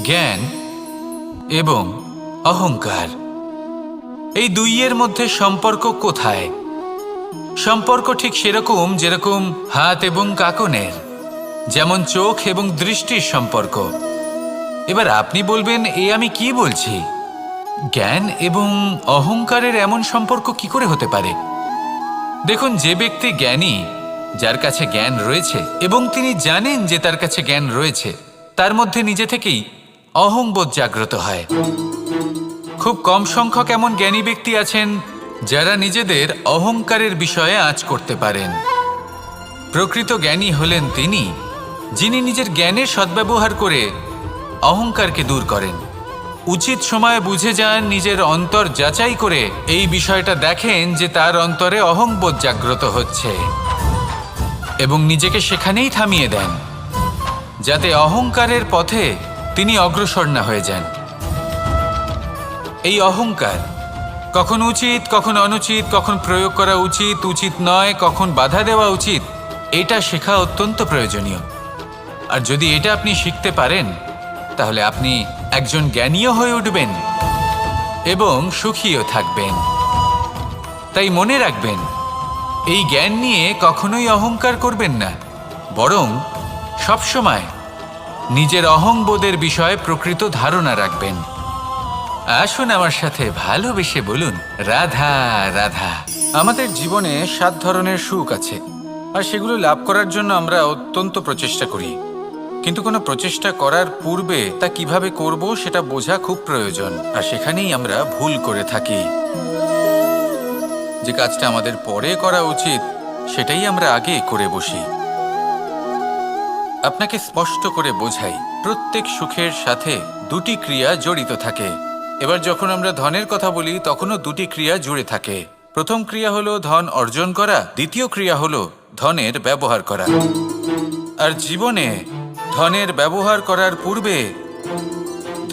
জ্ঞান এবং অহংকার, এই দুইয়ের মধ্যে সম্পর্ক কোথায়? সম্পর্ক ঠিক সেরকম যেরকম হাত এবং কাকনের, যেমন চোখ এবং দৃষ্টির সম্পর্ক। এবার আপনি বলবেন, আমি কি বলছি? জ্ঞান এবং অহংকারের এমন সম্পর্ক কি করে হতে পারে? দেখুন, যে ব্যক্তি জ্ঞানী, যার কাছে জ্ঞান রয়েছে এবং তিনি জানেন যে তার কাছে জ্ঞান রয়েছে, তার মধ্যে নিজে থেকেই অহংবোধ জাগ্রত হয়। খুব কম সংখ্যক এমন জ্ঞানী ব্যক্তি আছেন যারা নিজেদের অহংকারের বিষয়ে আঁচ করতে পারেন। প্রকৃত জ্ঞানী হলেন তিনি, যিনি নিজের জ্ঞানের সদ্ব্যবহার করে অহংকারকে দূর করেন। উচিত সময়ে বুঝে যান, নিজের অন্তর যাচাই করে এই বিষয়টা দেখেন যে তার অন্তরে অহংবোধ জাগ্রত হচ্ছে এবং নিজেকে সেখানেই থামিয়ে দেন, যাতে অহংকারের পথে তিনি অগ্রসর না হয়ে যান। এই অহংকার কখন উচিত, কখন অনুচিত, কখন প্রয়োগ করা উচিত, উচিত নয়, কখন বাধা দেওয়া উচিত, এটা শেখা অত্যন্ত প্রয়োজনীয়। আর যদি এটা আপনি শিখতে পারেন, তাহলে আপনি একজন জ্ঞানীও হয়ে উঠবেন এবং সুখীও থাকবেন। তাই মনে রাখবেন, এই জ্ঞান নিয়ে কখনোই অহংকার করবেন না, বরং সবসময় নিজের অহংবোধের বিষয়ে প্রকৃত ধারণা রাখবেন। আসুন আমার সাথে ভালোবেসে বলুন, রাধা রাধা। আমাদের জীবনে 7 ধরনের সুখ আছে, আর সেগুলো লাভ করার জন্য আমরা অত্যন্ত প্রচেষ্টা করি। কিন্তু কোনো প্রচেষ্টা করার পূর্বে তা কিভাবে করব সেটা বোঝা খুব প্রয়োজন, আর সেখানেই আমরা ভুল করে থাকি। যে কাজটা আমাদের পরে করা উচিত, সেটাই আমরা আগে করে বসি। আপনাকে স্পষ্ট করে বোঝাই, প্রত্যেক সুখের সাথে 2টি ক্রিয়া জড়িত থাকে। এবার যখন আমরা ধনের কথা বলি, তখনও 2টি ক্রিয়া জুড়ে থাকে। প্রথম ক্রিয়া হলো ধন অর্জন করা, দ্বিতীয় ক্রিয়া হলো ধনের ব্যবহার করা। আর জীবনে ধনের ব্যবহার করার পূর্বে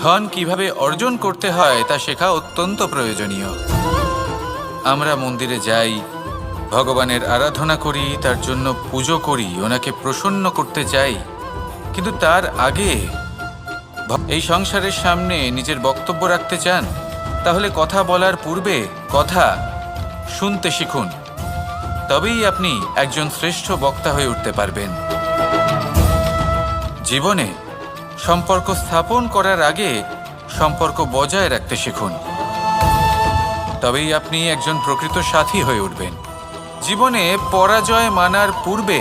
ধন কিভাবে অর্জন করতে হয় তা শেখা অত্যন্ত প্রয়োজনীয়। আমরা মন্দিরে যাই, ভগবানের আরাধনা করি, তার জন্য পুজো করি, ওনাকে প্রসন্ন করতে চাই, কিন্তু তার আগে এই সংসারের সামনে নিজের বক্তব্য রাখতে চান, তাহলে কথা বলার পূর্বে কথা শুনতে শিখুন। তবেই আপনি একজন শ্রেষ্ঠ বক্তা হয়ে উঠতে পারবেন। জীবনে সম্পর্ক স্থাপন করার আগে সম্পর্ক বজায় রাখতে শিখুন, তবেই আপনি একজন প্রকৃত সাথী হয়ে উঠবেন। জীবনে পরাজয় মানার পূর্বে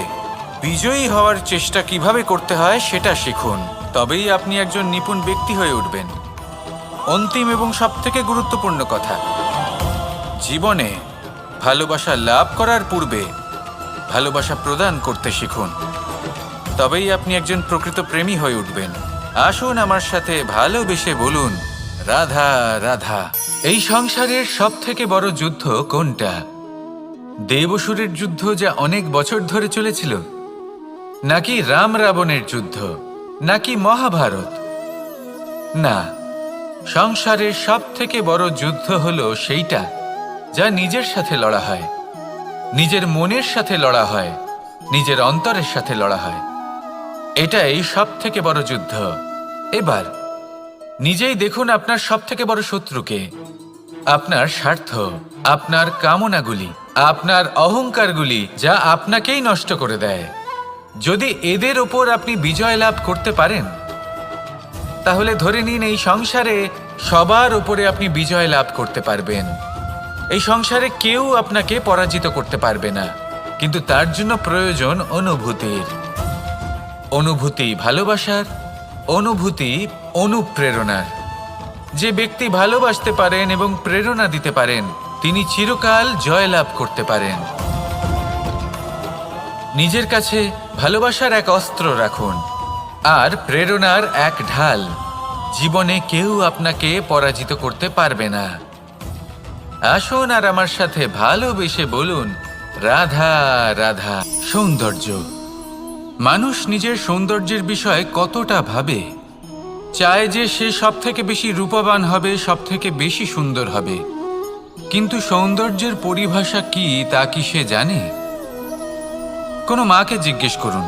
বিজয়ী হওয়ার চেষ্টা কিভাবে করতে হয় সেটা শিখুন, তবেই আপনি একজন নিপুণ ব্যক্তি হয়ে উঠবেন। অন্তিম এবং সবথেকে গুরুত্বপূর্ণ কথা, জীবনে ভালোবাসা লাভ করার পূর্বে ভালোবাসা প্রদান করতে শিখুন, তবেই আপনি একজন প্রকৃত প্রেমী হয়ে উঠবেন। আসুন আমার সাথে ভালোবেসে বলুন, রাধা রাধা। এই সংসারের সবথেকে বড় যুদ্ধ কোনটা? দেব-অসুরের যুদ্ধ, যা অনেক বছর ধরে চলেছিল, নাকি রাম রাবণের যুদ্ধ, নাকি মহাভারত? না, সংসারের সবথেকে বড় যুদ্ধ হলো সেইটা যা নিজের সাথে লড়া হয়, নিজের মনের সাথে লড়া হয়, নিজের অন্তরের সাথে লড়া হয়। এটাই সবথেকে বড় যুদ্ধ। এবার নিজেই দেখুন আপনার সবথেকে বড় শত্রুকে। আপনার স্বার্থ, আপনার কামনাগুলি, আপনার অহংকারগুলি, যা আপনাকেই নষ্ট করে দেয়। যদি এদের ওপর আপনি বিজয় লাভ করতে পারেন, তাহলে ধরে নিন এই সংসারে সবার উপরে আপনি বিজয় লাভ করতে পারবেন। এই সংসারে কেউ আপনাকে পরাজিত করতে পারবে না, কিন্তু তার জন্য প্রয়োজন অনুভূতির। অনুভূতি ভালোবাসার, অনুভূতি অনুপ্রেরণার। যে ব্যক্তি ভালোবাসতে পারেন এবং প্রেরণা দিতে পারেন, তিনি চিরকাল জয় লাভ করতে পারেন। নিজের কাছে ভালোবাসার এক অস্ত্র রাখুন আর প্রেরণার এক ঢাল। জীবনে কেউ আপনাকে পরাজিত করতে পারবে না। আসুন আর আমার সাথে ভালোবেসে বলুন, রাধা রাধা। সৌন্দর্য। মানুষ নিজের সৌন্দর্যের বিষয়ে কতটা ভাবে, চায় যে সে সব থেকে বেশি রূপবান হবে, সব থেকে বেশি সুন্দর হবে, কিন্তু সৌন্দর্যের পরিভাষা কি তা কি সে জানে? কোনো মাকে জিজ্ঞেস করুন,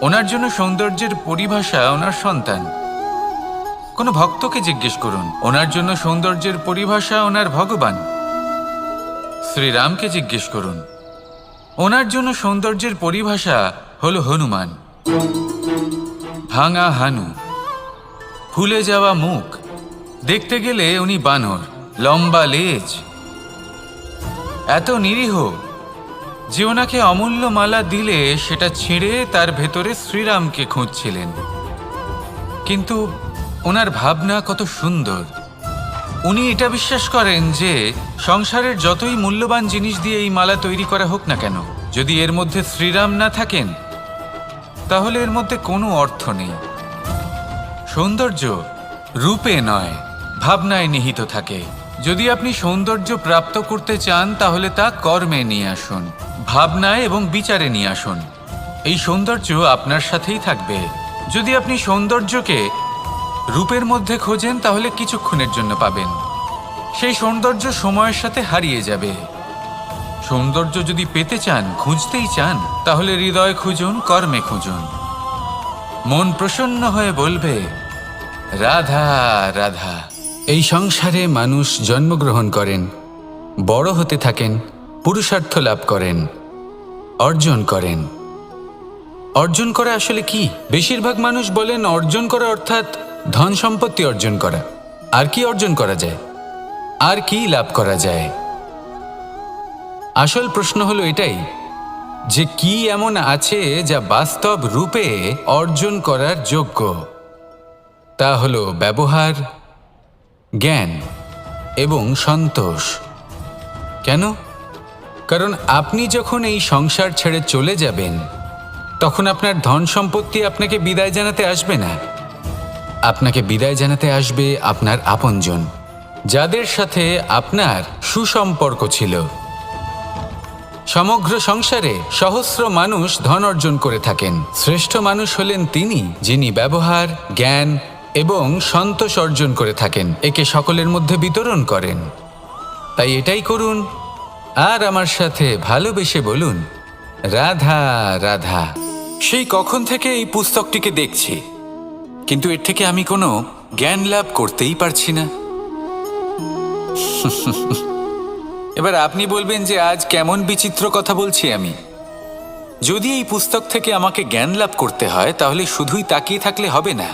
ওনার জন্য সৌন্দর্যের পরিভাষা ওনার সন্তান। কোনো ভক্তকে জিজ্ঞেস করুন, ওনার জন্য সৌন্দর্যের পরিভাষা ওনার ভগবান। শ্রীরামকে জিজ্ঞেস করুন, ওনার জন্য সৌন্দর্যের পরিভাষা হলো হনুমান। ভাঙা হানু, ফুলে যাওয়া মুখ, দেখতে গেলে উনি বানর, লম্বা লেজ, এত নিরীহ যে ওনাকে অমূল্য মালা দিলে সেটা ছিঁড়ে তার ভেতরে শ্রীরামকে খুঁজছিলেন। কিন্তু ওনার ভাবনা কত সুন্দর। উনি এটা বিশ্বাস করেন যে সংসারের যতই মূল্যবান জিনিস দিয়ে এই মালা তৈরি করা হোক না কেন, যদি এর মধ্যে শ্রীরাম না থাকেন তাহলে এর মধ্যে কোনো অর্থ নেই। সৌন্দর্য রূপে নয়, ভাবনায় নিহিত থাকে। যদি আপনি সৌন্দর্য প্রাপ্ত করতে চান তাহলে তা কর্মে নিয়ে আসুন, ভাবনায় এবং বিচারে নিয়ে আসুন। এই সৌন্দর্য আপনার সাথেই থাকবে। যদি আপনি সৌন্দর্যকে রূপের মধ্যে খোঁজেন তাহলে কিছুক্ষণের জন্য পাবেন, সেই সৌন্দর্য সময়ের সাথে হারিয়ে যাবে। সৌন্দর্য যদি পেতে চান, খুঁজতেই চান, তাহলে হৃদয় খুঁজুন, কর্মে খুঁজুন। মন প্রসন্ন হয়ে বলবে রাধা রাধা। এই সংসারে মানুষ জন্মগ্রহণ করেন, বড় হতে থাকেন, পুরুষার্থ লাভ করেন, অর্জন করেন। অর্জন করা আসলে কি? বেশিরভাগ মানুষ বলেন অর্জন করা অর্থাৎ ধন সম্পত্তি অর্জন করা। আর কি অর্জন করা যায়? আর কি লাভ করা যায়? আসল প্রশ্ন হলো এটাই যে কি এমন আছে যা বাস্তব রূপে অর্জন করার যোগ্য। তা হলো ব্যবহার, জ্ঞান এবং সন্তোষ। কেন? কারণ আপনি যখন এই সংসার ছেড়ে চলে যাবেন তখন আপনার ধন সম্পত্তি আপনাকে বিদায় জানাতে আসবে না। আপনাকে বিদায় জানাতে আসবে আপনার আপনজন, যাদের সাথে আপনার সুসম্পর্ক ছিল। সমগ্র সংসারে সহস্র মানুষ ধন অর্জন করে থাকেন। শ্রেষ্ঠ মানুষ হলেন তিনি যিনি ব্যবহার, জ্ঞান এবং সন্তোষ অর্জন করে থাকেন, একে সকলের মধ্যে বিতরণ করেন। তাই এটাই করুন আর আমার সাথে ভালোবেসে বলুন রাধা রাধা। সেই কখন থেকে এই পুস্তকটিকে দেখছি, কিন্তু এর থেকে আমি কোনো জ্ঞান লাভ করতেই পারছি না। এবার আপনি বলবেন যে আজ কেমন বিচিত্র কথা বলছি আমি। যদি এই পুস্তক থেকে আমাকে জ্ঞান লাভ করতে হয় তাহলে শুধুই তাকিয়ে থাকলে হবে না।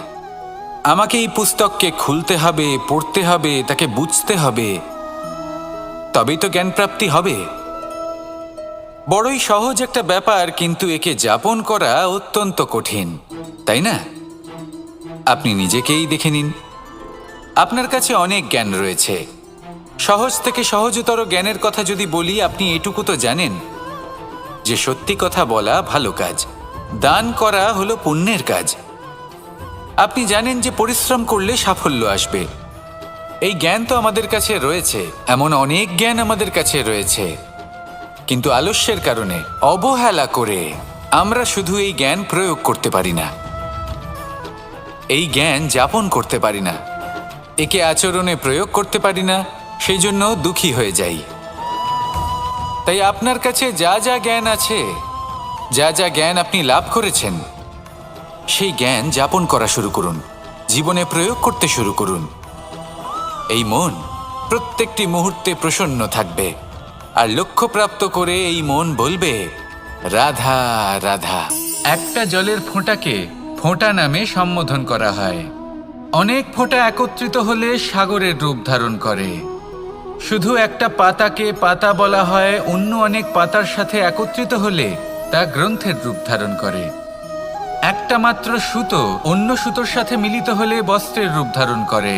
আমাকে এই পুস্তককে খুলতে হবে, পড়তে হবে, তাকে বুঝতে হবে, তবেই তো জ্ঞান প্রাপ্তি হবে। বড়ই সহজ একটা ব্যাপার, কিন্তু একে যাপন করা অত্যন্ত কঠিন, তাই না? আপনি নিজেকেই দেখে নিন। আপনার কাছে অনেক জ্ঞান রয়েছে। সহজ থেকে সহজতর জ্ঞানের কথা যদি বলি, আপনি এটুকু তো জানেন যে সত্যি কথা বলা ভালো কাজ, দান করা হলো পুণ্যের কাজ। আপনি জানেন যে পরিশ্রম করলে সাফল্য আসবে। এই জ্ঞান তো আমাদের কাছে রয়েছে, এমন অনেক জ্ঞান আমাদের কাছে রয়েছে, কিন্তু আলস্যের কারণে, অবহেলা করে আমরা শুধু এই জ্ঞান প্রয়োগ করতে পারি না, এই জ্ঞান যাপন করতে পারি না, একে আচরণে প্রয়োগ করতে পারি না, সেই জন্য দুঃখী হয়ে যাই। তাই আপনার কাছে যা যা জ্ঞান আছে, যা যা জ্ঞান আপনি লাভ করেছেন, সেই জ্ঞান যাপন করা শুরু করুন, জীবনে প্রয়োগ করতে শুরু করুন। এই মন প্রত্যেকটি মুহূর্তে প্রসন্ন থাকবে, আর লক্ষ্যপ্রাপ্ত করে এই মন বলবে রাধা রাধা। একটা জলের ফোঁটাকে ফোঁটা নামে সম্বোধন করা হয়। অনেক ফোঁটা একত্রিত হলে সাগরের রূপ ধারণ করে। শুধু একটা পাতাকে পাতা বলা হয়, অন্য অনেক পাতার সাথে একত্রিত হলে তা গ্রন্থের রূপ ধারণ করে। একটা মাত্র সুতো অন্য সুতোর সাথে মিলিত হলে বস্ত্রের রূপ ধারণ করে।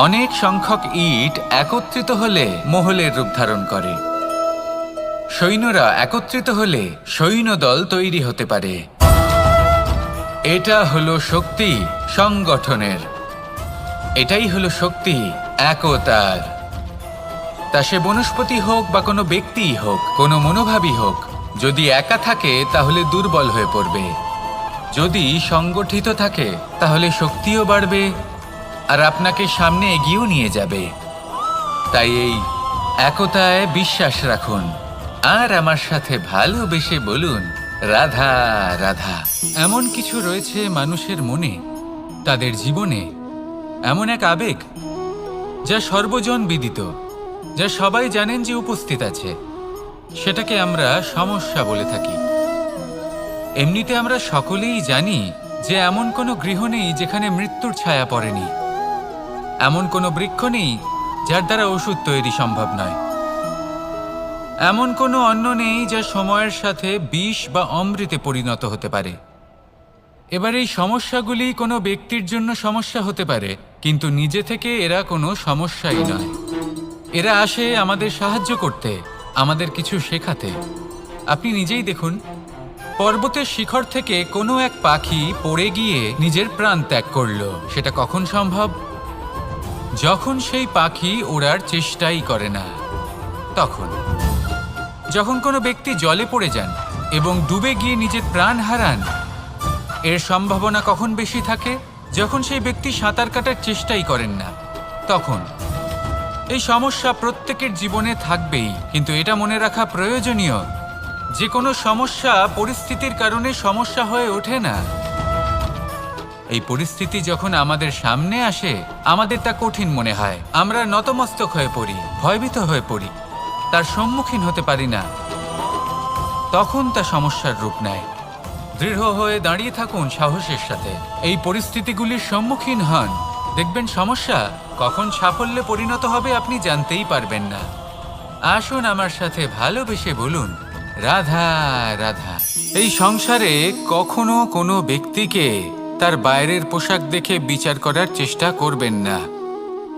অনেক সংখ্যক ইট একত্রিত হলে মহলের রূপ ধারণ করে। সৈন্যরা একত্রিত হলে সৈন্যদল তৈরি হতে পারে। এটা হলো শক্তি সংগঠনের, এটাই হলো শক্তি একতার। তা সে বনস্পতি হোক বা কোনো ব্যক্তিই হোক, কোনো মনোভাবই হোক, যদি একা থাকে তাহলে দুর্বল হয়ে পড়বে। যদি সংগঠিত থাকে তাহলে শক্তিও বাড়বে আর আপনাকে সামনে এগিয়েও নিয়ে যাবে। তাই এই একতায় বিশ্বাস রাখুন আর আমার সাথে ভালোবেসে বলুন রাধা রাধা। এমন কিছু রয়েছে মানুষের মনে, তাদের জীবনে এমন এক আবেগ যা সর্বজন বিদিত, যা সবাই জানেন যে উপস্থিত আছে, সেটাকে আমরা সমস্যা বলে থাকি। এমনিতে আমরা সকলেই জানি যে এমন কোনো গৃহ নেই যেখানে মৃত্যুর ছায়া পড়েনি, এমন কোনো বৃক্ষ নেই যার দ্বারা ওষুধ তৈরি সম্ভব নয়, এমন কোনো অন্ন নেই যা সময়ের সাথে বিষ বা অমৃতে পরিণত হতে পারে। এবার এই সমস্যাগুলি কোনো ব্যক্তির জন্য সমস্যা হতে পারে, কিন্তু নিজে থেকে এরা কোনো সমস্যাই নয়। এরা আসে আমাদের সাহায্য করতে, আমাদের কিছু শেখাতে। আপনি নিজেই দেখুন, পর্বতের শিখর থেকে কোনো এক পাখি পড়ে গিয়ে নিজের প্রাণ ত্যাগ করলো। সেটা কখন সম্ভব? যখন সেই পাখি ওড়ার চেষ্টাই করে না। তখন যখন কোনো ব্যক্তি জলে পড়ে যান এবং ডুবে গিয়ে নিজের প্রাণ হারান, এর সম্ভাবনা কখন বেশি থাকে? যখন সেই ব্যক্তি সাঁতার কাটার চেষ্টাই করেন না। তখন এই সমস্যা প্রত্যেকের জীবনে থাকবেই, কিন্তু এটা মনে রাখা প্রয়োজনীয় যে কোনো সমস্যা পরিস্থিতির কারণে সমস্যা হয়ে ওঠে না। এই পরিস্থিতি যখন আমাদের সামনে আসে, আমাদের তা কঠিন মনে হয়, আমরা নতমস্তক হয়ে পড়ি, ভয়ভীত হয়ে পড়ি, তার সম্মুখীন হতে পারি না। তখন তা সমস্যার রূপ নেয়। দৃঢ় হয়ে দাঁড়িয়ে থাকুন সাহসের সাথে, এই পরিস্থিতিগুলির সম্মুখীন হন। দেখবেন সমস্যা কখন সাফল্যে পরিণত হবে আপনি জানতেই পারবেন না। আসুন আমার সাথে ভালোবেসে বলুন, রাধা রাধা। এই সংসারে কখনো কোনো ব্যক্তিকে তার বাইরের পোশাক দেখে বিচার করার চেষ্টা করবেন না।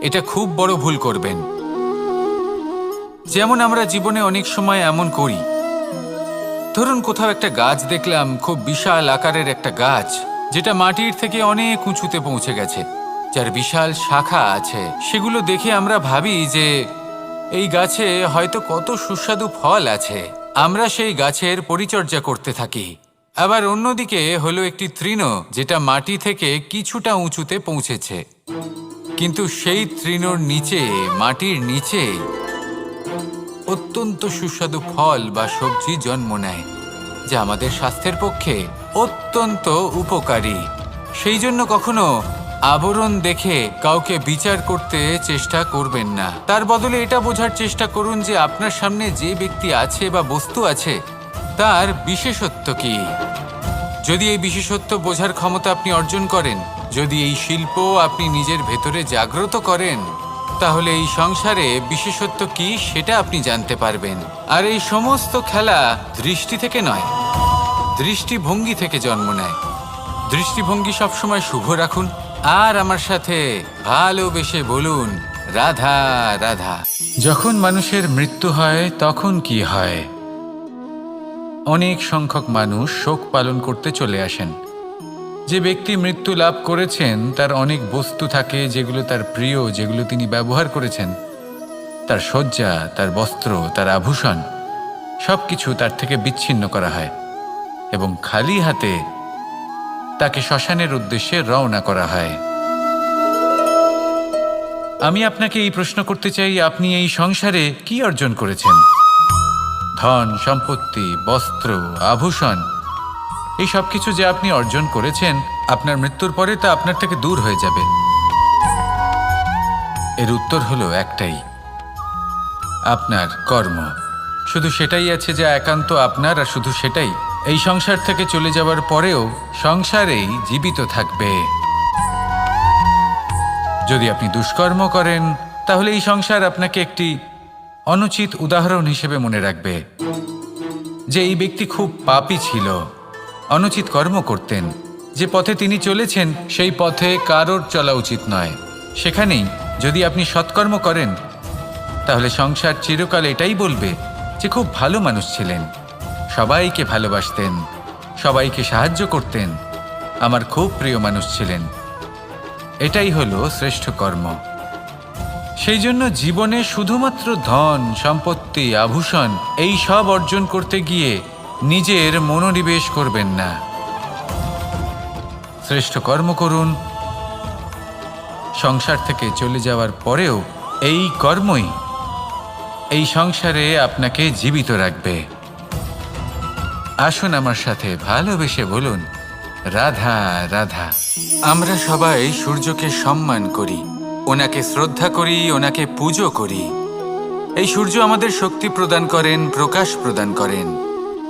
এটা খুব বড় ভুল করবেন। যেমন আমরা জীবনে অনেক সময় এমন করি। ধরুন কোথাও একটা গাছ দেখলাম, খুব বিশাল আকারের একটা গাছ, যেটা মাটির থেকে অনেক উঁচুতে পৌঁছে গেছে, যার বিশাল শাখা আছে। সেগুলো দেখে আমরা ভাবি যে এই গাছে হয়তো কত সুস্বাদু ফল আছে। আমরা সেই গাছের পরিচর্যা করতে থাকি। আবার অন্যদিকে হলো একটি তৃণ, যেটা মাটি থেকে কিছুটা উঁচুতে পৌঁছেছে, কিন্তু সেই তৃণর নিচে, মাটির নিচে অত্যন্ত সুস্বাদু ফল বা সবজি জন্ম নেয়, যা আমাদের স্বাস্থ্যের পক্ষে অত্যন্ত উপকারী। সেই জন্য কখনো আবরণ দেখে কাউকে বিচার করতে চেষ্টা করবেন না। তার বদলে এটা বোঝার চেষ্টা করুন যে আপনার সামনে যে ব্যক্তি আছে বা বস্তু আছে, তার বিশেষত্ব কি। যদি এই বিশেষত্ব বোঝার ক্ষমতা আপনি অর্জন করেন, যদি এই শিল্প আপনি নিজের ভেতরে জাগ্রত করেন, তাহলে এই সংসারে বিশেষত্ব কি সেটা আপনি জানতে পারবেন। আর এই সমস্ত খেলা দৃষ্টি থেকে নয়, দৃষ্টিভঙ্গি থেকে জন্ম নেয়। দৃষ্টিভঙ্গি সবসময় শুভ রাখুন, আর আমার সাথে ভালোবেসে বলুন, রাধা রাধা। যখন মানুষের মৃত্যু হয় তখন কি হয়? অনেক সংখ্যক মানুষ শোক পালন করতে চলে আসেন। যে ব্যক্তি মৃত্যু লাভ করেছেন তার অনেক বস্তু থাকে যেগুলো তার প্রিয়, যেগুলো তিনি ব্যবহার করেছেন। তার শয্যা, তার বস্ত্র, তার আভূষণ, সবকিছু তার থেকে বিচ্ছিন্ন করা হয় এবং খালি হাতে তাকে শ্মশানের উদ্দেশ্যে রওনা করা হয়। আমি আপনাকে এই প্রশ্ন করতে চাই, আপনি এই সংসারে কি অর্জন করেছেন? ধন সম্পত্তি, বস্ত্র, আভূষণ, এই সব কিছু যে আপনি অর্জন করেছেন, আপনার মৃত্যুর পরে তা আপনার থেকে দূর হয়ে যাবে। এর উত্তর হলো একটাই, আপনার কর্ম। শুধু সেটাই আছে যা একান্ত আপনার, আর শুধু সেটাই এই সংসার থেকে চলে যাওয়ার পরেও সংসারেই জীবিত থাকবে। যদি আপনি দুষ্কর্ম করেন, তাহলে এই সংসার আপনাকে একটি অনুচিত উদাহরণ হিসেবে মনে রাখবে যে এই ব্যক্তি খুব পাপী ছিল, অনুচিত কর্ম করতেন। যে পথে তিনি চলেছেন সেই পথে কারোর চলা উচিত নয়। সেখানেই যদি আপনি সৎকর্ম করেন, তাহলে সংসার চিরকাল এটাই বলবে যে খুব ভালো মানুষ ছিলেন, সবাইকে ভালোবাসতেন, সবাইকে সাহায্য করতেন, আমার খুব প্রিয় মানুষ ছিলেন। এটাই হলো শ্রেষ্ঠ কর্ম। সেই জন্য জীবনে শুধুমাত্র ধন সম্পত্তি, আভূষণ, এই সব অর্জন করতে গিয়ে নিজের মনোনিবেশ করবেন না। শ্রেষ্ঠ কর্ম করুন। সংসার থেকে চলে যাওয়ার পরেও এই কর্মই এই সংসারে আপনাকে জীবিত রাখবে। আসুন আমার সাথে ভালোবেসে বলুন, রাধা রাধা। আমরা সবাই সূর্যকে সম্মান করি, ওনাকে শ্রদ্ধা করি, ওনাকে পুজো করি। এই সূর্য আমাদের শক্তি প্রদান করেন, প্রকাশ প্রদান করেন।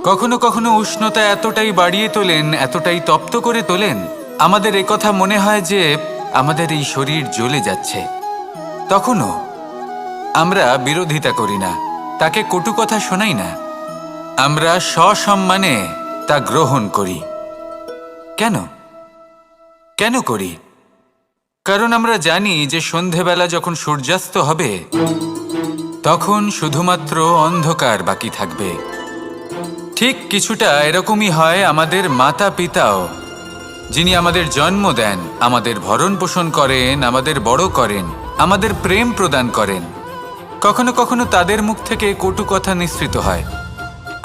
কখনো কখনো উষ্ণতা এতটাই বাড়িয়ে তোলেন, এতটাই তপ্ত করে তোলেন, আমাদের একথা মনে হয় যে আমাদের এই শরীর জ্বলে যাচ্ছে। তখনও আমরা বিরোধিতা করি না, তাকে কটু কথা শোনাই না, আমরা সসম্মানে তা গ্রহণ করি। কেন কেন করি? কারণ আমরা জানি যে সন্ধেবেলা যখন সূর্যাস্ত হবে তখন শুধুমাত্র অন্ধকার বাকি থাকবে। ঠিক কিছুটা এরকমই হয় আমাদের মাতা পিতাও, যিনি আমাদের জন্ম দেন, আমাদের ভরণ পোষণ করেন, আমাদের বড় করেন, আমাদের প্রেম প্রদান করেন। কখনো কখনো তাদের মুখ থেকে কটু কথা নিঃসৃত হয়,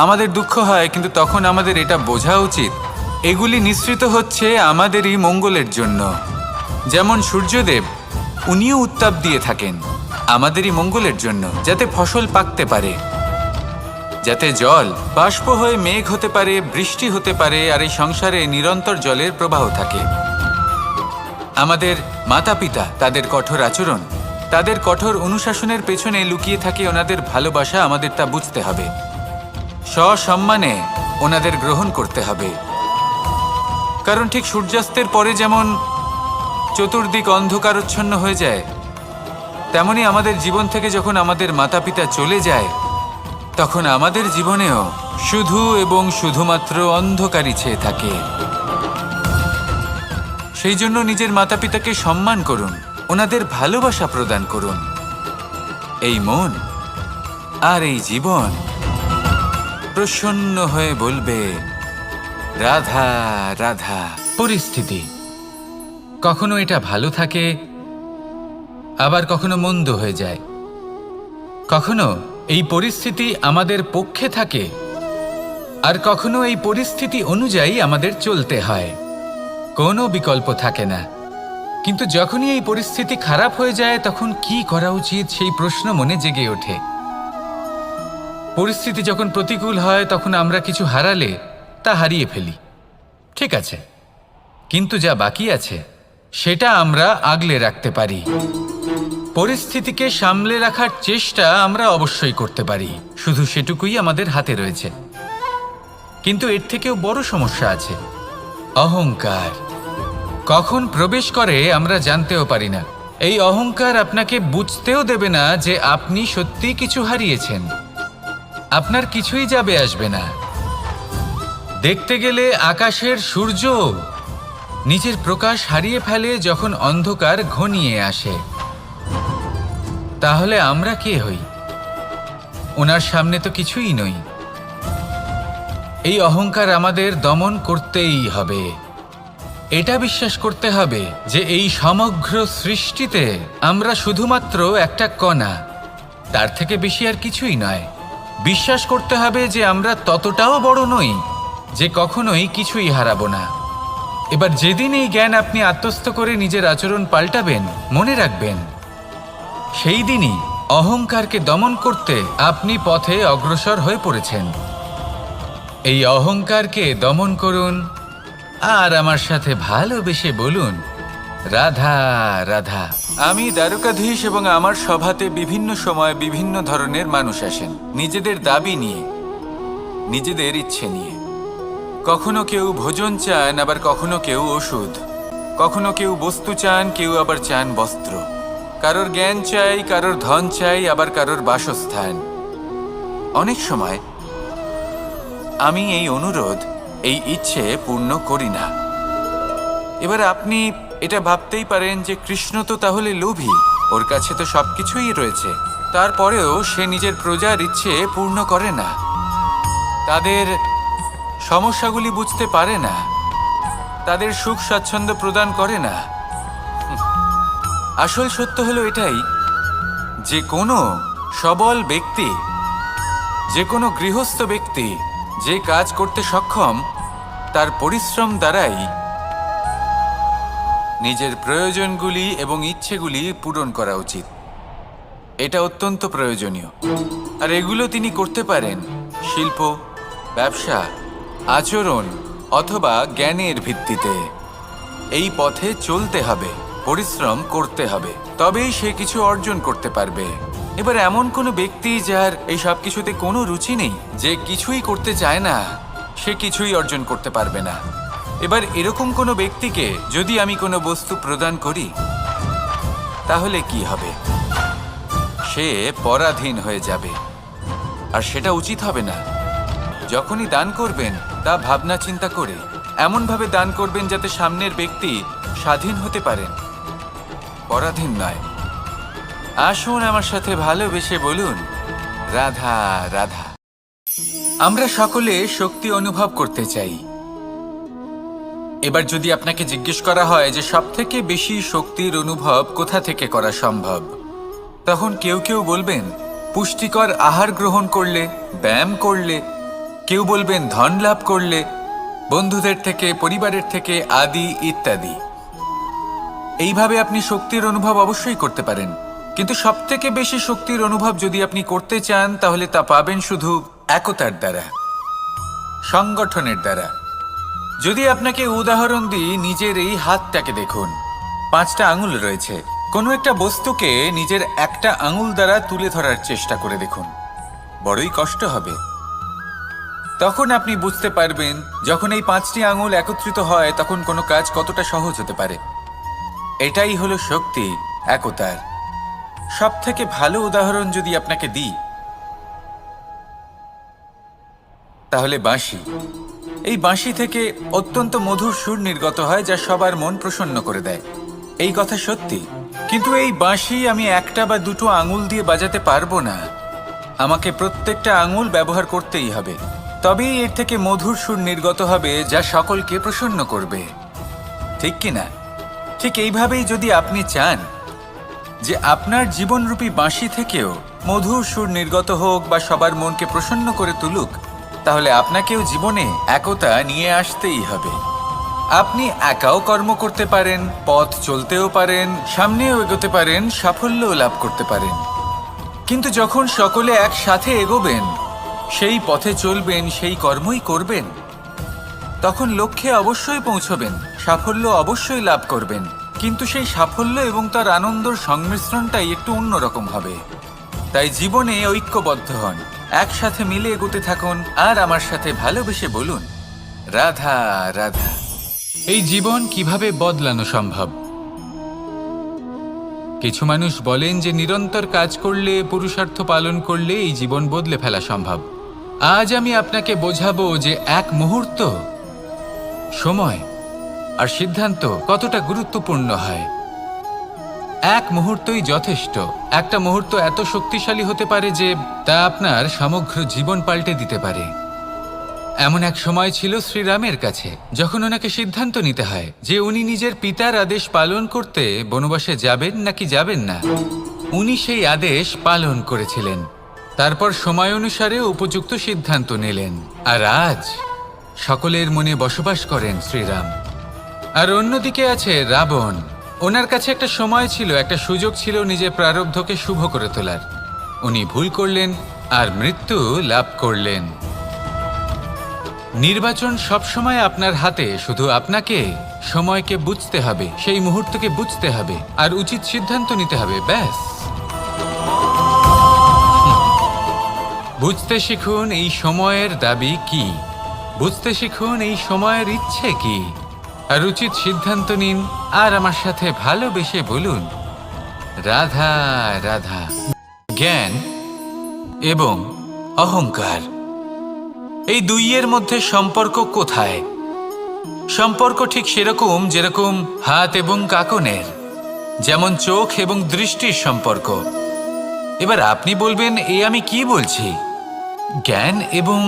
আমাদের দুঃখ হয়, কিন্তু তখন আমাদের এটা বোঝা উচিত এগুলি নিঃসৃত হচ্ছে আমাদেরই মঙ্গলের জন্য। যেমন সূর্যদেব, উনিও উত্তাপ দিয়ে থাকেন আমাদেরই মঙ্গলের জন্য, যাতে ফসল পাকতে পারে, যাতে জল বাষ্প হয়ে মেঘ হতে পারে, বৃষ্টি হতে পারে, আর এই সংসারে নিরন্তর জলের প্রবাহ থাকে। আমাদের মাতা পিতা, তাদের কঠোর আচরণ, তাদের কঠোর অনুশাসনের পেছনে লুকিয়ে থাকে ওনাদের ভালোবাসা। আমাদের তা বুঝতে হবে, সসম্মানে ওনাদের গ্রহণ করতে হবে। কারণ ঠিক সূর্যাস্তের পরে যেমন চতুর্দিক অন্ধকারচ্ছন্ন হয়ে যায়, তেমনি আমাদের জীবন থেকে যখন আমাদের মাতা পিতা চলে যায় তখন আমাদের জীবনেও শুধু এবং শুধুমাত্র অন্ধকারই ছেয়ে থাকে। সেই জন্য নিজের মাতা পিতাকে সম্মান করুন, ওনাদের ভালোবাসা প্রদান করুন। এই মন আর এই জীবন প্রসন্ন হয়ে বলবে রাধা রাধা। পরিস্থিতি কখনো এটা ভালো থাকে, আবার কখনো মন্দ হয়ে যায়। কখনো এই পরিস্থিতি আমাদের পক্ষে থাকে, আর কখনো এই পরিস্থিতি অনুযায়ী আমাদের চলতে হয়। কোনো বিকল্প থাকে না। কিন্তু যখনই এই পরিস্থিতি খারাপ হয়ে যায় তখন কি করা উচিত সেই প্রশ্ন মনে জেগে ওঠে। পরিস্থিতি যখন প্রতিকূল হয় তখন আমরা কিছু হারালে তা হারিয়ে ফেলি, ঠিক আছে, কিন্তু যা বাকি আছে সেটা আমরা আগলে রাখতে পারি। পরিস্থিতিকে সামলে রাখার চেষ্টা আমরা অবশ্যই করতে পারি, শুধু সেটুকুই আমাদের হাতে রয়েছে। কিন্তু এর থেকেও বড় সমস্যা আছে, অহংকার। কখন প্রবেশ করে আমরা জানতেও পারি না। এই অহংকার আপনাকে বুঝতেও দেবে না যে আপনি সত্যি কিছু হারিয়েছেন। আপনার কিছুই যাবে আসবে না। দেখতে গেলে আকাশের সূর্য নিজের প্রকাশ হারিয়ে ফেলে যখন অন্ধকার ঘনিয়ে আসে। তাহলে আমরা কে হই? ওনার সামনে তো কিছুই নই। এই অহংকার আমাদের দমন করতেই হবে। এটা বিশ্বাস করতে হবে যে এই সমগ্র সৃষ্টিতে আমরা শুধুমাত্র একটা কণা, তার থেকে বেশি আর কিছুই নয়। বিশ্বাস করতে হবে যে আমরা ততটাও বড় নই যে কখনোই কিছুই হারাবো না। এবার যেদিন এই জ্ঞান আপনি আত্মস্থ করে নিজের আচরণ পাল্টাবেন, মনে রাখবেন সেই দিনই অহংকারকে দমন করতে আপনি পথে অগ্রসর হয়ে পড়েছেন। এই অহংকারকে দমন করুন আর আমার সাথে ভালোবেসে বলুন রাধা রাধা। আমি দ্বারকাধীশ এবং আমার সভাতে বিভিন্ন সময় বিভিন্ন ধরনের মানুষ আসেন, নিজেদের দাবি নিয়ে, নিজেদের ইচ্ছে নিয়ে। কখনো কেউ ভোজন চান, আবার কখনো কেউ ওষুধ, কখনো কেউ বস্তু চান, কেউ আবার চান বস্ত্র। কারোর জ্ঞান চাই, কারোর ধন চাই, আবার কারোর বাসস্থান। অনেক সময় আমি এই অনুরোধ, এই ইচ্ছে পূর্ণ করি না। এবার আপনি এটা ভাবতেই পারেন যে কৃষ্ণ তো তাহলে লোভী, ওর কাছে তো সবকিছুই রয়েছে, তারপরেও সে নিজের প্রজার ইচ্ছে পূর্ণ করে না, তাদের সমস্যাগুলি বুঝতে পারে না, তাদের সুখ স্বাচ্ছন্দ্য প্রদান করে না। আসল সত্য হলো এটাই যে কোনো সবল ব্যক্তি, যে কোনো গৃহস্থ ব্যক্তি যে কাজ করতে সক্ষম, তার পরিশ্রম দ্বারাই নিজের প্রয়োজনগুলি এবং ইচ্ছেগুলি পূরণ করা উচিত। এটা অত্যন্ত প্রয়োজনীয়। আর এগুলো তিনি করতে পারেন শিল্প, ব্যবসা, আচরণ, অথবা জ্ঞানের ভিত্তিতে। এই পথে চলতে হবে, পরিশ্রম করতে হবে, তবেই সে কিছু অর্জন করতে পারবে। এবার এমন কোনো ব্যক্তি যার এই সব কিছুতে কোনো রুচি নেই, যে কিছুই করতে চায় না, সে কিছুই অর্জন করতে পারবে না। এবার এরকম কোনো ব্যক্তিকে যদি আমি কোনো বস্তু প্রদান করি, তাহলে কি হবে? সে পরাধীন হয়ে যাবে, আর সেটা উচিত হবে না। যখনই দান করবেন তা ভাবনা চিন্তা করে এমনভাবে দান করবেন যাতে সামনের ব্যক্তি স্বাধীন হতে পারেন, পরাধীন নয়। আসুন আমার সাথে ভালোবেসে বলুন, রাধা রাধা। আমরা সকলে শক্তি অনুভব করতে চাই। এবার যদি আপনাকে জিজ্ঞেস করা হয় যে সবথেকে বেশি শক্তির অনুভব কোথা থেকে করা সম্ভব, তখন কেউ কেউ বলবেন পুষ্টিকর আহার গ্রহণ করলে, ব্যায়াম করলে, কেউ বলবেন ধন লাভ করলে, বন্ধুদের থেকে, পরিবারের থেকে, আদি ইত্যাদি। এইভাবে আপনি শক্তির অনুভব অবশ্যই করতে পারেন, কিন্তু সবথেকে বেশি শক্তির অনুভব যদি আপনি করতে চান, তাহলে তা পাবেন শুধু একতার দ্বারা, সংগঠনের দ্বারা। যদি আপনাকে উদাহরণ দিই, নিজের এই হাতটাকে দেখুন, 5টা আঙুল রয়েছে। কোনো একটা বস্তুকে নিজের একটা আঙুল দ্বারা তুলে ধরার চেষ্টা করে দেখুন, বড়ই কষ্ট হবে। তখন আপনি বুঝতে পারবেন যখন এই 5টি আঙুল একত্রিত হয় তখন কোনো কাজ কতটা সহজ হতে পারে। এটাই হলো শক্তি, একতার। সবথেকে ভালো উদাহরণ যদি আপনাকে দিই, তাহলে বাঁশি। এই বাঁশি থেকে অত্যন্ত মধুর সুর নির্গত হয়, যা সবার মন প্রসন্ন করে দেয়। এই কথা সত্যি, কিন্তু এই বাঁশি আমি একটা বা দুটো আঙুল দিয়ে বাজাতে পারবো না। আমাকে প্রত্যেকটা আঙুল ব্যবহার করতেই হবে, তবেই এর থেকে মধুর সুর নির্গত হবে, যা সকলকে প্রসন্ন করবে। ঠিক কিনা? ঠিক এইভাবেই যদি আপনি চান যে আপনার জীবনরূপী বাঁশি থেকেও মধুর সুর নির্গত হোক বা সবার মনকে প্রসন্ন করে তুলুক, তাহলে আপনাকেও জীবনে একতা নিয়ে আসতেই হবে। আপনি একাও কর্ম করতে পারেন, পথ চলতেও পারেন, সামনেও এগোতে পারেন, সাফল্যও লাভ করতে পারেন। কিন্তু যখন সকলে একসাথে এগোবেন, সেই পথে চলবেন, সেই কর্মই করবেন, তখন লক্ষ্যে অবশ্যই পৌঁছবেন, সাফল্য অবশ্যই লাভ করবেন। কিন্তু সেই সাফল্য এবং তার আনন্দর সংমিশ্রণটাই একটু অন্যরকম হবে। তাই জীবনে ঐক্যবদ্ধ হন, একসাথে মিলে এগোতে থাকুন, আর আমার সাথে ভালোবেসে বলুন, রাধা রাধা। এই জীবন কিভাবে বদলানো সম্ভব? কিছু মানুষ বলেন যে নিরন্তর কাজ করলে, পুরুষার্থ পালন করলে এই জীবন বদলে ফেলা সম্ভব। আজ আমি আপনাকে বোঝাবো যে এক মুহূর্ত, সময় আর সিদ্ধান্ত কতটা গুরুত্বপূর্ণ হয়। এক মুহূর্তই যথেষ্ট। একটা মুহূর্ত এত শক্তিশালী হতে পারে যে তা আপনার সমগ্র জীবন পাল্টে দিতে পারে। এমন এক সময় ছিল শ্রীরামের কাছে, যখন ওনাকে সিদ্ধান্ত নিতে হয় যে উনি নিজের পিতার আদেশ পালন করতে বনবাসে যাবেন নাকি যাবেন না। উনি সেই আদেশ পালন করেছিলেন, তারপর সময় অনুসারে উপযুক্ত সিদ্ধান্ত নিলেন। আর আজ সকলের মনে বসবাস করেন শ্রীরাম। আর অন্যদিকে আছে রাবণ। ওনার কাছে একটা সময় ছিল, একটা সুযোগ ছিল নিজের প্রারব্ধকে শুভ করে তোলার। উনি ভুল করলেন আর মৃত্যু লাভ করলেন। নির্বাচন সবসময় আপনার হাতে, শুধু আপনাকে সময়কে বুঝতে হবে, সেই মুহূর্তকে বুঝতে হবে আর উচিত সিদ্ধান্ত নিতে হবে, ব্যাস। বুঝতে শিখুন এই সময়ের দাবি কি, বুঝতে শিখুন এই সময়ের ইচ্ছে কি, আর উচিত সিদ্ধান্ত নিন। আর আমার সাথে ভালোবেসে বলুন, রাধা রাধা। জ্ঞান এবং অহংকার, এই দুইয়ের মধ্যে সম্পর্ক কোথায়? সম্পর্ক ঠিক সেরকম যেরকম হাত এবং কাকনের, যেমন চোখ এবং দৃষ্টির সম্পর্ক। এবার আপনি বলবেন, এ আমি কি বলছি? জ্ঞান এবং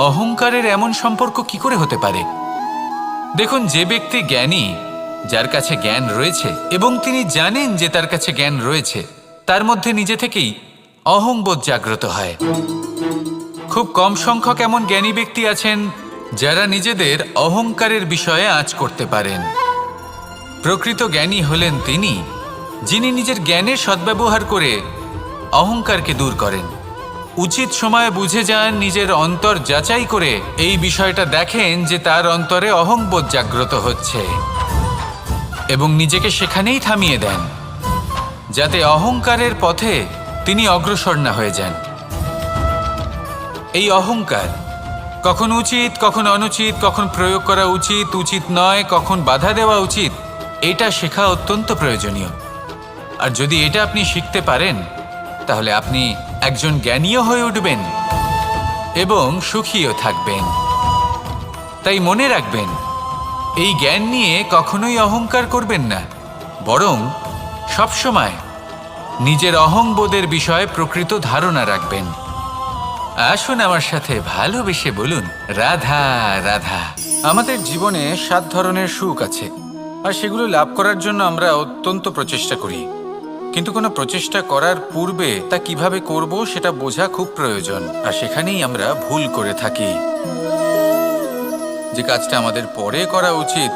অহংকারের এমন সম্পর্ক কি করে হতে পারে? দেখুন, যে ব্যক্তি জ্ঞানী, যার কাছে জ্ঞান রয়েছে এবং তিনি জানেন যে তার কাছে জ্ঞান রয়েছে, তার মধ্যে নিজে থেকেই অহংবোধ জাগ্রত হয়। খুব কম সংখ্যক এমন জ্ঞানী ব্যক্তি আছেন যারা নিজেদের অহংকারের বিষয়ে আঁচ করতে পারেন। প্রকৃত জ্ঞানী হলেন তিনি, যিনি নিজের জ্ঞানের সদ্ব্যবহার করে অহংকারকে দূর করেন। উচিত সময়ে বুঝে যান, নিজের অন্তর যাচাই করে এই বিষয়টা দেখেন যে তার অন্তরে অহংবোধ জাগ্রত হচ্ছে এবং নিজেকে সেখানেই থামিয়ে দেন, যাতে অহংকারের পথে তিনি অগ্রসর না হয়ে যান। এই অহংকার কখন উচিত, কখন অনুচিত, কখন প্রয়োগ করা উচিত, উচিত নয়, কখন বাধা দেওয়া উচিত, এটা শেখা অত্যন্ত প্রয়োজনীয়। আর যদি এটা আপনি শিখতে পারেন, তাহলে আপনি একজন জ্ঞানীও হয়ে উঠবেন এবং সুখীও থাকবেন। তাই মনে রাখবেন, এই জ্ঞান নিয়ে কখনোই অহংকার করবেন না, বরং সবসময় নিজের অহংবোধের বিষয়ে প্রকৃত ধারণা রাখবেন। আসুন আমার সাথে ভালোবেসে বলুন, রাধা রাধা। আমাদের জীবনে 7 ধরনের সুখ আছে, আর সেগুলো লাভ করার জন্য আমরা অত্যন্ত প্রচেষ্টা করি। কিন্তু কোনো প্রচেষ্টা করার পূর্বে তা কিভাবে করব সেটা বোঝা খুব প্রয়োজন, আর সেখানেই আমরা ভুল করে থাকি। যে কাজটা আমাদের পরে করা উচিত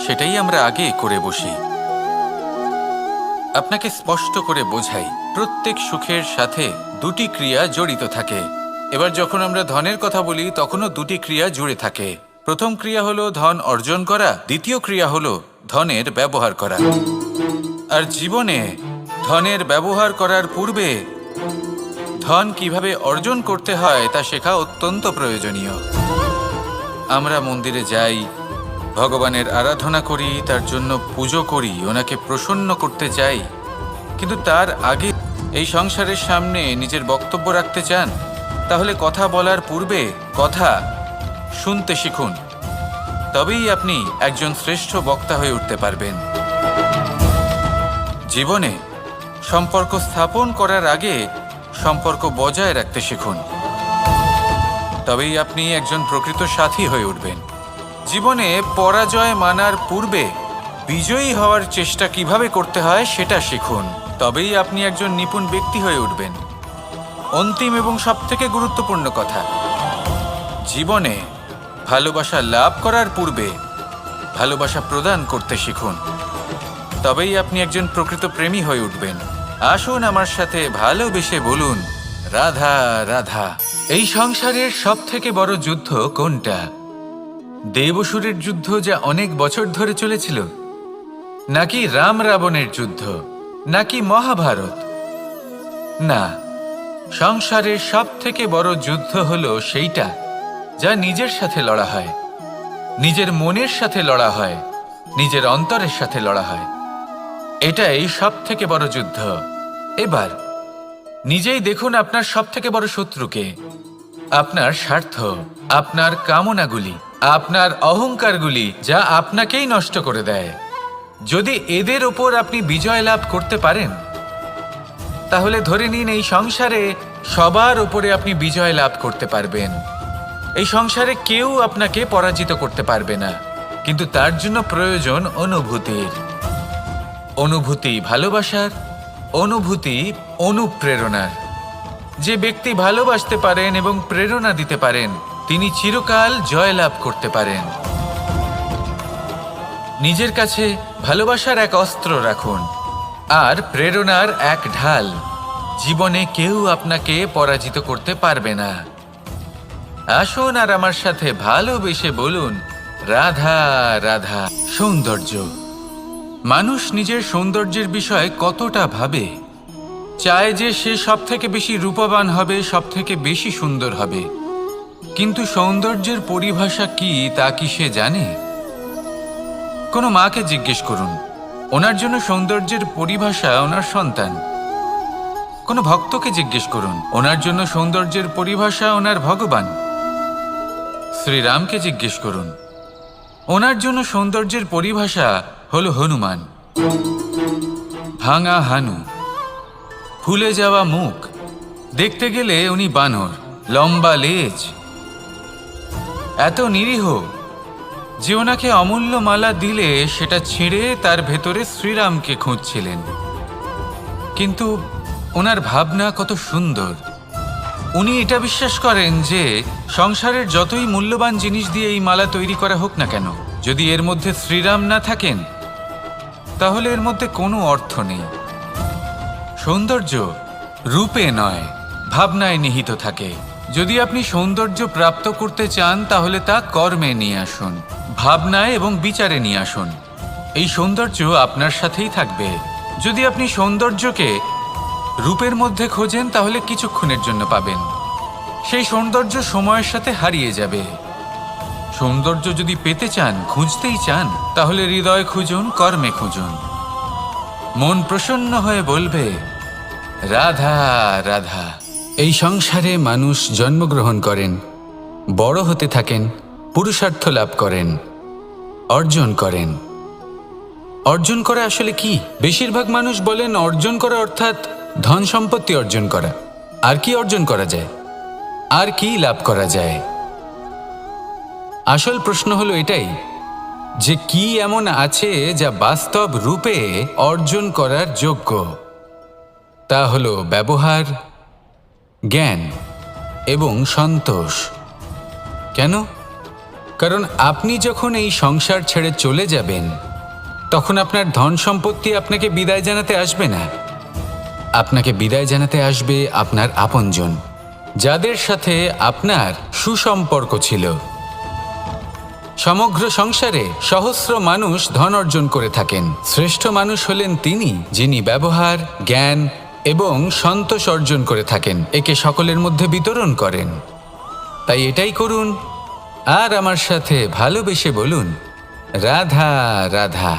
সেটাই আমরা আগে করে বসি। আপনাকে স্পষ্ট করে বোঝাই, প্রত্যেক সুখের সাথে 2টি ক্রিয়া জড়িত থাকে। এবার যখন আমরা ধনের কথা বলি, তখনও 2টি ক্রিয়া জুড়ে থাকে। প্রথম ক্রিয়া হলো ধন অর্জন করা, দ্বিতীয় ক্রিয়া হলো ধনের ব্যবহার করা। আর জীবনে ধনের ব্যবহার করার পূর্বে ধন কিভাবে অর্জন করতে হয় তা শেখা অত্যন্ত প্রয়োজনীয়। আমরা মন্দিরে যাই, ভগবানের আরাধনা করি, তার জন্য পুজো করি, ওনাকে প্রসন্ন করতে চাই, কিন্তু তার আগে এই সংসারের সামনে নিজের বক্তব্য রাখতে চান, তাহলে কথা বলার পূর্বে কথা শুনতে শিখুন। তবেই আপনি একজন শ্রেষ্ঠ বক্তা হয়ে উঠতে পারবেন। জীবনে সম্পর্ক স্থাপন করার আগে সম্পর্ক বজায় রাখতে শিখুন। তবেই আপনি একজন প্রকৃত সাথী হয়ে উঠবেন। জীবনে পরাজয় মানার পূর্বে বিজয়ী হওয়ার চেষ্টা কিভাবে করতে হয় সেটা শিখুন। তবেই আপনি একজন নিপুণ ব্যক্তি হয়ে উঠবেন। অন্তিম এবং সবথেকে গুরুত্বপূর্ণ কথা, জীবনে ভালোবাসা লাভ করার পূর্বে ভালোবাসা প্রদান করতে শিখুন। তবেই আপনি একজন প্রকৃত প্রেমী হয়ে উঠবেন। আসুন আমার সাথে ভালোবেসে বলুন, রাধা রাধা। এই সংসারের সবথেকে বড় যুদ্ধ কোনটা? দেব-অসুরের যুদ্ধ, যা অনেক বছর ধরে চলেছিল, নাকি রাম রাবণের যুদ্ধ, নাকি মহাভারত? না, সংসারের সবথেকে বড় যুদ্ধ হলো সেইটা যা নিজের সাথে লড়া হয়, নিজের মনের সাথে লড়া হয়, নিজের অন্তরের সাথে লড়া হয়। এটাই সবথেকে বড় যুদ্ধ। এবার নিজেই দেখুন আপনার সবথেকে বড় শত্রুকে। আপনার স্বার্থ, আপনার কামনাগুলি, আপনার অহংকারগুলি, যা আপনাকেই নষ্ট করে দেয়। যদি এদের ওপর আপনি বিজয় লাভ করতে পারেন, তাহলে ধরে নিন এই সংসারে সবার উপরে আপনি বিজয় লাভ করতে পারবেন। এই সংসারে কেউ আপনাকে পরাজিত করতে পারবে না। কিন্তু তার জন্য প্রয়োজন অনুভূতির। অনুভূতি ভালোবাসার, অনুভূতি অনুপ্রেরণার। যে ব্যক্তি ভালোবাসতে পারেন এবং প্রেরণা দিতে পারেন, তিনি চিরকাল জয়লাভ করতে পারেন। নিজের কাছে ভালোবাসার এক অস্ত্র রাখুন আর প্রেরণার এক ঢাল। জীবনে কেউ আপনাকে পরাজিত করতে পারবে না। আসুন আর আমার সাথে ভালোবেসে বলুন, রাধা রাধা। সৌন্দর্য। মানুষ নিজের সৌন্দর্যের বিষয়ে কতটা ভাবে, চায় যে সে সবথেকে বেশি রূপবান হবে, সবথেকে বেশি সুন্দর হবে। কিন্তু সৌন্দর্যের পরিভাষা কি তা কি সে জানে? কোনো মাকে জিজ্ঞেস করুন, ওনার জন্য সৌন্দর্যের পরিভাষা ওনার সন্তান। কোনো ভক্তকে জিজ্ঞেস করুন, ওনার জন্য সৌন্দর্যের পরিভাষা ওনার ভগবান। শ্রীরামকে জিজ্ঞেস করুন, ওনার জন্য সৌন্দর্যের পরিভাষা হলো হনুমান। ভাঙা হানু, ফুলে যাওয়া মুখ, দেখতে গেলে উনি বানর, লম্বা লেজ, এত নিরীহ যে ওনাকে অমূল্য মালা দিলে সেটা ছিঁড়ে তার ভেতরে শ্রীরামকে খুঁজছিলেন। কিন্তু ওনার ভাবনা কত সুন্দর। উনি এটা বিশ্বাস করেন যে সংসারের যতই মূল্যবান জিনিস দিয়ে এই মালা তৈরি করা হোক না কেন, যদি এর মধ্যে শ্রীরাম না থাকেন, তাহলে এর মধ্যে কোনো অর্থ নেই। সৌন্দর্য রূপে নয়, ভাবনায় নিহিত থাকে। যদি আপনি সৌন্দর্য প্রাপ্ত করতে চান তাহলে তা কর্মে নিয়ে আসুন, ভাবনায় এবং বিচারে নিয়ে আসুন। এই সৌন্দর্য আপনার সাথেই থাকবে। যদি আপনি সৌন্দর্যকে রূপের মধ্যে খোঁজেন তাহলে কিছুক্ষণের জন্য পাবেন, সেই সৌন্দর্য সময়ের সাথে হারিয়ে যাবে। সৌন্দর্য যদি পেতে চান, খুঁজতেই চান, তাহলে হৃদয় খুঁজুন, কর্মে খুঁজুন। মন প্রসন্ন হয়ে বলবে রাধা রাধা। এই সংসারে মানুষ জন্মগ্রহণ করেন, বড় হতে থাকেন, পুরুষার্থ লাভ করেন, অর্জন করেন। অর্জন করা আসলে কি? বেশিরভাগ মানুষ বলেন অর্জন করা অর্থাৎ ধন সম্পত্তি অর্জন করা। আর কি অর্জন করা যায়? আর কি লাভ করা যায়? আসল প্রশ্ন হলো এটাই যে কি এমন আছে যা বাস্তব রূপে অর্জন করার যোগ্য। তা হলো ব্যবহার, জ্ঞান এবং সন্তোষ। কেন? কারণ আপনি যখন এই সংসার ছেড়ে চলে যাবেন তখন আপনার ধন সম্পত্তি আপনাকে বিদায় জানাতে আসবে না। আপনাকে বিদায় জানাতে আসবে আপনার আপনজন, যাদের সাথে আপনার সুসম্পর্ক ছিল। সমগ্র সংসারে সহস্র মানুষ ধন অর্জন করে থাকেন। শ্রেষ্ঠ মানুষ হলেন তিনি যিনি ব্যবহার, জ্ঞান এবং সন্তোষ অর্জন করে থাকেন, একে সকলের মধ্যে বিতরণ করেন। তাই এটাই করুন আর আমার সাথে ভালোবেসে বলুন রাধা রাধা।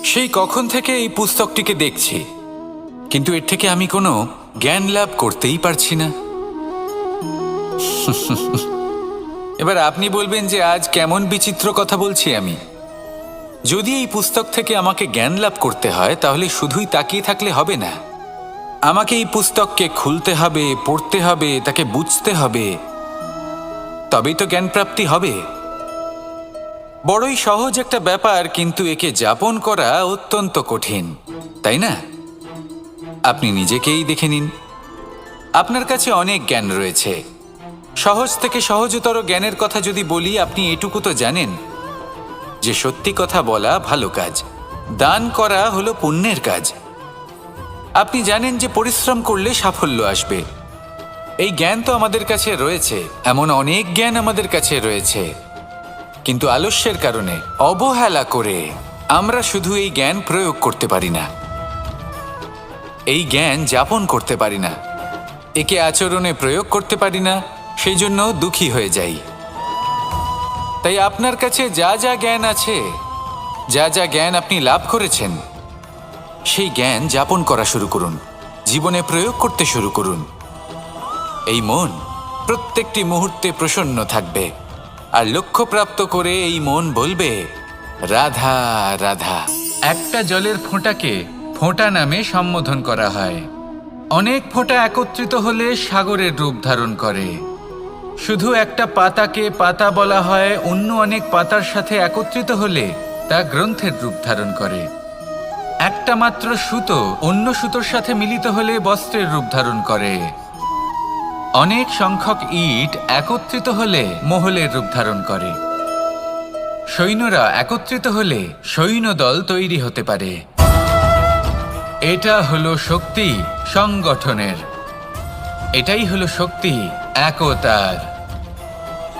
সেই কখন থেকে এই পুস্তকটিকে দেখছি, কিন্তু এর থেকে আমি কোনো জ্ঞান লাভ করতেই পারছি না। এবার আপনি বলবেন যে আজ কেমন বিচিত্র কথা বলছি আমি। যদি এই পুস্তক থেকে আমাকে জ্ঞান লাভ করতে হয় তাহলে শুধুই তাকিয়ে থাকলে হবে না। আমাকে এই পুস্তককে খুলতে হবে, পড়তে হবে, তাকে বুঝতে হবে, তবেই তো জ্ঞান প্রাপ্তি হবে। বড়ই সহজ একটা ব্যাপার, কিন্তু একে যাপন করা অত্যন্ত কঠিন, তাই না? আপনি নিজেকেই দেখে নিন। আপনার কাছে অনেক জ্ঞান রয়েছে। সহজ থেকে সহজতর জ্ঞানের কথা যদি বলি, আপনি এটুকু তো জানেন যে সত্যি কথা বলা ভালো কাজ, দান করা হলো পুণ্যের কাজ। আপনি জানেন যে পরিশ্রম করলে সাফল্য আসবে। এই জ্ঞান তো আমাদের কাছে রয়েছে, এমন অনেক জ্ঞান আমাদের কাছে রয়েছে, কিন্তু আলস্যের কারণে, অবহেলা করে আমরা শুধু এই জ্ঞান প্রয়োগ করতে পারি না, এই জ্ঞান যাপন করতে পারি না, একে আচরণে প্রয়োগ করতে পারি না, সেই জন্য দুঃখী হয়ে যাই। তাই আপনার কাছে যা যা জ্ঞান আছে, যা যা জ্ঞান আপনি লাভ করেছেন, সেই জ্ঞান যাপন করা শুরু করুন, জীবনে প্রয়োগ করতে শুরু করুন। এই মন প্রত্যেকটি মুহূর্তে প্রসন্ন থাকবে, আর লক্ষ্যপ্রাপ্ত করে এই মন বলবে রাধা রাধা। একটা জলের ফোঁটাকে ফোঁটা নামে সম্বোধন করা হয়। অনেক ফোঁটা একত্রিত হলে সাগরের রূপ ধারণ করে। শুধু একটা পাতাকে পাতা বলা হয়, অন্য অনেক পাতার সাথে একত্রিত হলে তা গ্রন্থের রূপ ধারণ করে। একটা মাত্র সুতো অন্য সুতোর সাথে মিলিত হলে বস্ত্রের রূপ ধারণ করে। অনেক সংখ্যক ইট একত্রিত হলে মহলের রূপ ধারণ করে। সৈন্যরা একত্রিত হলে সৈন্যদল তৈরি হতে পারে। এটা হলো শক্তি সংগঠনের, এটাই হলো শক্তি একতার।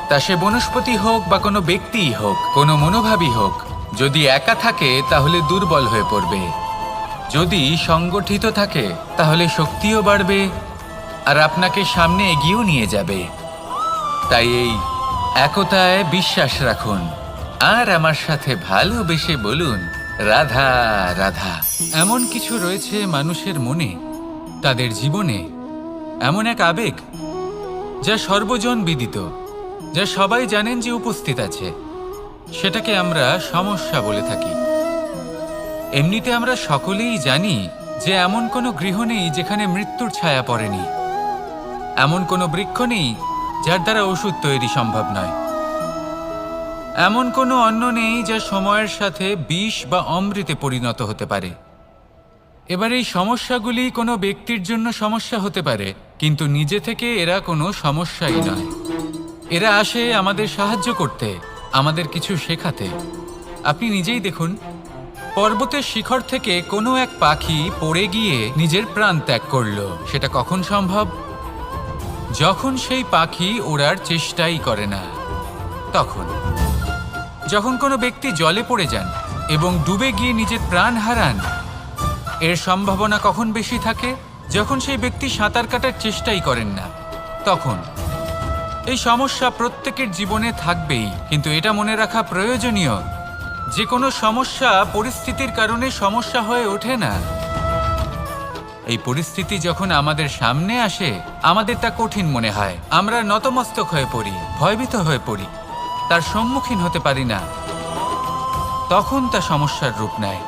তা সে বনস্পতি হোক বা কোনো ব্যক্তিই হোক, কোনো মনোভাবই হোক, যদি একা থাকে তাহলে দুর্বল হয়ে পড়বে। যদি সংগঠিত থাকে তাহলে শক্তিও বাড়বে আর আপনাকে সামনে এগিয়েও নিয়ে যাবে। তাই এই একতায় বিশ্বাস রাখুন আর আমার সাথে ভালোবেসে বলুন রাধা রাধা। এমন কিছু রয়েছে মানুষের মনে, তাদের জীবনে এমন এক আবেগ যা সর্বজন বিদিত, যা সবাই জানেন যে উপস্থিত আছে, সেটাকে আমরা সমস্যা বলে থাকি। এমনিতে আমরা সকলেই জানি যে এমন কোনো গৃহ নেই যেখানে মৃত্যুর ছায়া পড়েনি, এমন কোনো বৃক্ষ নেই যার দ্বারা ওষুধ তৈরি সম্ভব নয়, এমন কোনো অন্ন নেই যা সময়ের সাথে বিষ বা অমৃতে পরিণত হতে পারে। এবার এই সমস্যাগুলি কোনো ব্যক্তির জন্য সমস্যা হতে পারে, কিন্তু নিজে থেকে এরা কোনো সমস্যাই নয়। এরা আসে আমাদের সাহায্য করতে, আমাদের কিছু শেখাতে। আপনি নিজেই দেখুন, পর্বতের শিখর থেকে কোনো এক পাখি পড়ে গিয়ে নিজের প্রাণ ত্যাগ করল। সেটা কখন সম্ভব? যখন সেই পাখি ওড়ার চেষ্টাই করে না, তখন যখন কোনো ব্যক্তি জলে পড়ে যান এবং ডুবে গিয়ে নিজের প্রাণ হারান, এর সম্ভাবনা কখন বেশি থাকে? যখন সেই ব্যক্তি সাঁতার কাটার চেষ্টাই করেন না, তখন। এই সমস্যা প্রত্যেকের জীবনে থাকবেই, কিন্তু এটা মনে রাখা প্রয়োজনীয় যে কোনো সমস্যা পরিস্থিতির কারণে সমস্যা হয়ে ওঠে না। এই পরিস্থিতি যখন আমাদের সামনে আসে, আমাদের তা কঠিন মনে হয়, আমরা নতমস্তক হয়ে পড়ি, ভয়ভীত হয়ে পড়ি, তার সম্মুখীন হতে পারি না। তখন তা সমস্যার রূপ নেয়।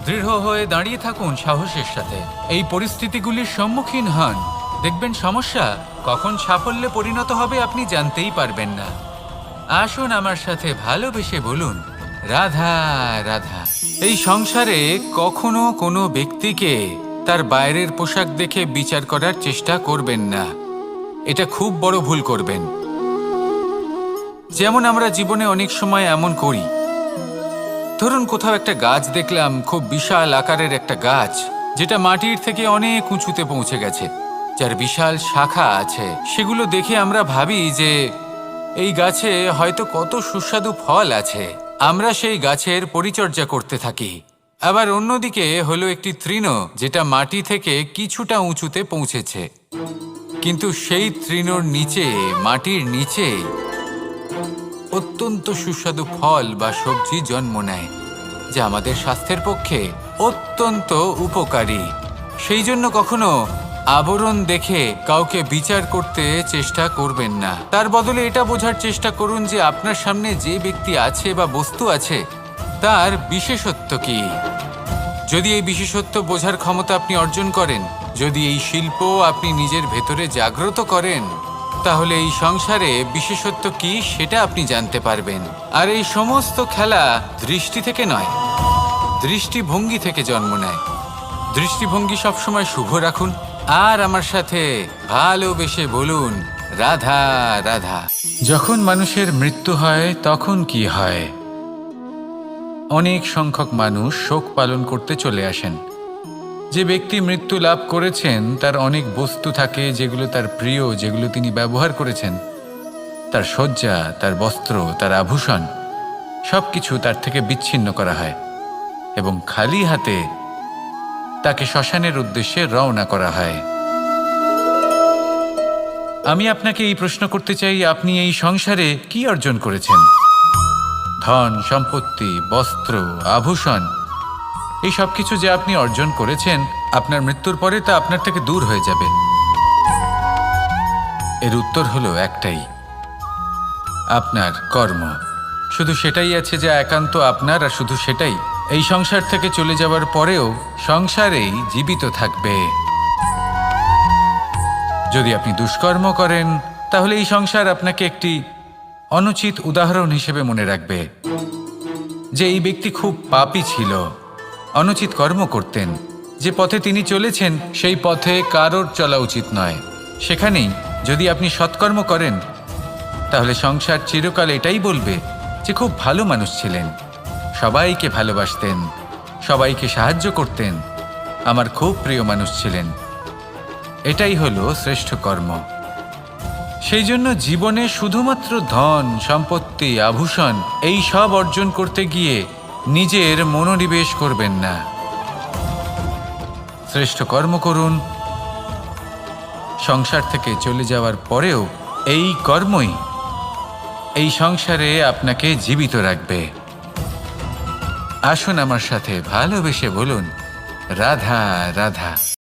দৃঢ় হয়ে দাঁড়িয়ে থাকুন সাহসের সাথে, এই পরিস্থিতিগুলির সম্মুখীন হন, দেখবেন সমস্যা কখন সাফল্যে পরিণত হবে আপনি জানতেই পারবেন না। আসুন আমার সাথে ভালোবেসে বলুন, রাধা রাধা। এই সংসারে কখনো কোনো ব্যক্তিকে তার বাইরের পোশাক দেখে বিচার করার চেষ্টা করবেন না, এটা খুব বড় ভুল করবেন। যেমন আমরা জীবনে অনেক সময় এমন করি, ধরুন কোথাও একটা গাছ দেখলাম, খুব বিশাল আকারের একটা গাছ, যেটা মাটির থেকে অনেক উঁচুতে পৌঁছে গেছে, যার বিশাল শাখা আছে। সেগুলো দেখে আমরা ভাবি যে এই গাছে হয়তো কত সুস্বাদু ফল আছে, আমরা সেই গাছের পরিচর্যা করতে থাকি। আবার অন্যদিকে হলো একটি তৃণ, যেটা মাটি থেকে কিছুটা উঁচুতে পৌঁছেছে, কিন্তু সেই তৃণর নিচে, মাটির নিচে অত্যন্ত সুস্বাদু ফল বা সবজি জন্ম নেয়, যা আমাদের স্বাস্থ্যের পক্ষে অত্যন্ত উপকারী। সেই জন্য কখনো আবরণ দেখে কাউকে বিচার করতে চেষ্টা করবেন না, তার বদলে এটা বোঝার চেষ্টা করুন যে আপনার সামনে যে ব্যক্তি আছে বা বস্তু আছে তার বিশেষত্ব কি। যদি এই বিশেষত্ব বোঝার ক্ষমতা আপনি অর্জন করেন, যদি এই শিল্প আপনি নিজের ভেতরে জাগ্রত করেন, তাহলে এই সংসারে বিশেষত্ব কি সেটা আপনি জানতে পারবেন। আর এই সমস্ত খেলা দৃষ্টি থেকে নয়, দৃষ্টিভঙ্গি থেকে জন্ম নেয়। দৃষ্টিভঙ্গি সবসময় শুভ রাখুন, আর আমার সাথে ভালোবেসে বলুন, রাধা রাধা। যখন মানুষের মৃত্যু হয় তখন কি হয়? অনেক সংখ্যক মানুষ শোক পালন করতে চলে আসেন। যে ব্যক্তি মৃত্যু লাভ করেছেন তার অনেক বস্তু থাকে যেগুলো তার প্রিয়, যেগুলো তিনি ব্যবহার করেছেন, তার শয্যা, তার বস্ত্র, তার আভূষণ, সবকিছু তার থেকে বিচ্ছিন্ন করা হয় এবং খালি হাতে তাকে শ্মশানের উদ্দেশ্যে রওনা করা হয়। আমি আপনাকে এই প্রশ্ন করতে চাই, আপনি এই সংসারে কি অর্জন করেছেন? ধন সম্পত্তি, বস্ত্র, আভূষণ, এই সব কিছু যে আপনি অর্জন করেছেন, আপনার মৃত্যুর পরে তা আপনার থেকে দূর হয়ে যাবে। এর উত্তর হলো একটাই, আপনার কর্ম। শুধু সেটাই আছে যা একান্ত আপনার, আর শুধু সেটাই এই সংসার থেকে চলে যাওয়ার পরেও সংসারেই জীবিত থাকবে। যদি আপনি দুষ্কর্ম করেন, তাহলে এই সংসার আপনাকে একটি অনুচিত উদাহরণ হিসেবে মনে রাখবে যে এই ব্যক্তি খুব পাপী ছিল, অনুচিত কর্ম করতেন, যে পথে তিনি চলেছেন সেই পথে কারোর চলা উচিত নয়। সেখানেই যদি আপনি সৎকর্ম করেন, তাহলে সংসার চিরকাল এটাই বলবে যে খুব ভালো মানুষ ছিলেন, সবাইকে ভালোবাসতেন, সবাইকে সাহায্য করতেন, আমার খুব প্রিয় মানুষ ছিলেন। এটাই হলো শ্রেষ্ঠ কর্ম। সেই জন্য জীবনে শুধুমাত্র ধন সম্পত্তি, আভূষণ, এই সব অর্জন করতে গিয়ে নিজের মনোনিবেশ করবেন না। শ্রেষ্ঠ কর্ম করুন। সংসার থেকে চলে যাওয়ার পরেও এই কর্মই এই সংসারে আপনাকে জীবিত রাখবে। আসুন আমার সাথে ভালোবেসে বলুন, রাধা রাধা।